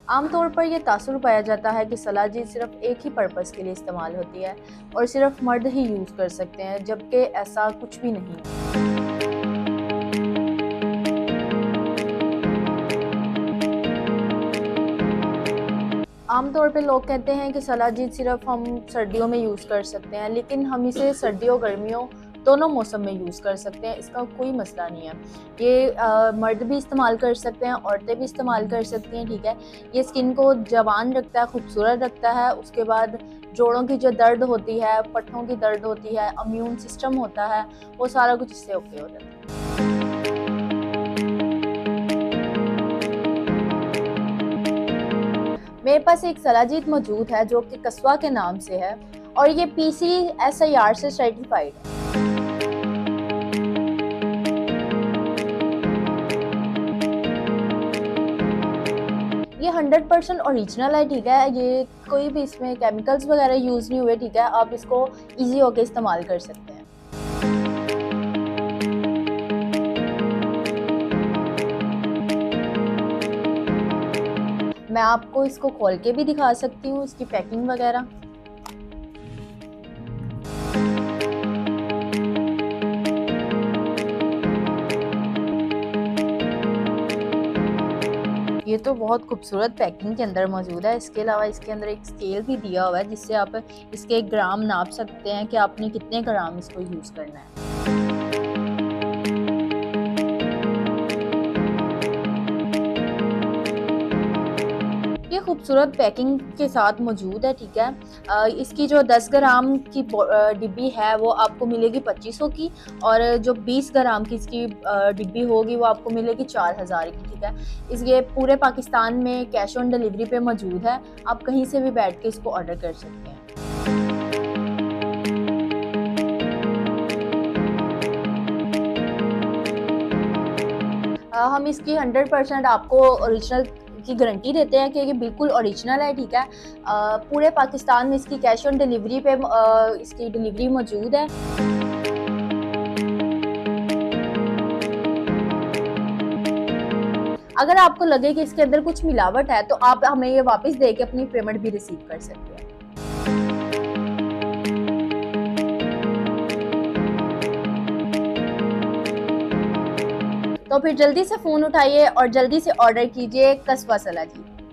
आमतौर पर यह तासुर पाया जाता है कि सलाजी सिर्फ एक ही पर्पस के लिए इस्तेमाल होती है और सिर्फ मर्द ही यूज़ कर सकते हैं, जबकि ऐसा कुछ भी नहीं है। आमतौर पे लोग कहते हैं कि सलाजी सिर्फ हम सर्दियों में यूज़ कर सकते हैं, लेकिन हम इसे सर्दियों गर्मियों दोनों मौसम में यूज़ कर सकते हैं, इसका कोई मसला नहीं है। ये मर्द भी इस्तेमाल कर सकते हैं, औरतें भी इस्तेमाल कर सकती हैं, ठीक है। ये स्किन को जवान रखता है, खूबसूरत रखता है। उसके बाद जोड़ों की जो दर्द होती है, पट्ठों की दर्द होती है, इम्यून सिस्टम होता है, वो सारा कुछ इससे ओके हो जाता है। मेरे पास एक सलाजीत मौजूद है जो कि कस्वा के नाम से है और ये PCSIR से सर्टिफाइड है। ये 100% ओरिजिनल है, ठीक है। ये कोई भी इसमें केमिकल्स वगैरह यूज़ नहीं हुए, ठीक है। आप इसको इजी होके इस्तेमाल कर सकते हैं। मैं आपको इसको खोल के भी दिखा सकती हूँ, इसकी पैकिंग वगैरह। ये तो बहुत खूबसूरत पैकिंग के अंदर मौजूद है। इसके अलावा इसके अंदर एक स्केल भी दिया हुआ है जिससे आप इसके ग्राम नाप सकते हैं कि आपने कितने ग्राम इसको यूज़ करना है। ये खूबसूरत पैकिंग के साथ मौजूद है, ठीक है। इसकी जो 10 ग्राम की डिब्बी है वो आपको मिलेगी 2500 की, और जो 20 ग्राम की इसकी डिब्बी होगी वो आपको मिलेगी 4000 की, ठीक है। ये पूरे पाकिस्तान में कैश ऑन डिलीवरी पे मौजूद है। आप कहीं से भी बैठ के इसको ऑर्डर कर सकते हैं। हम इसकी 100% आपको ओरिजिनल की गारंटी देते हैं कि ये बिल्कुल ओरिजिनल है, ठीक है। पूरे पाकिस्तान में इसकी कैश ऑन डिलीवरी पे इसकी डिलीवरी मौजूद है। अगर आपको लगे कि इसके अंदर कुछ मिलावट है तो आप हमें ये वापस दे के अपनी पेमेंट भी रिसीव कर सकते हैं। तो फिर जल्दी से फ़ोन उठाइए और जल्दी से ऑर्डर कीजिए कस्वा सलाजी।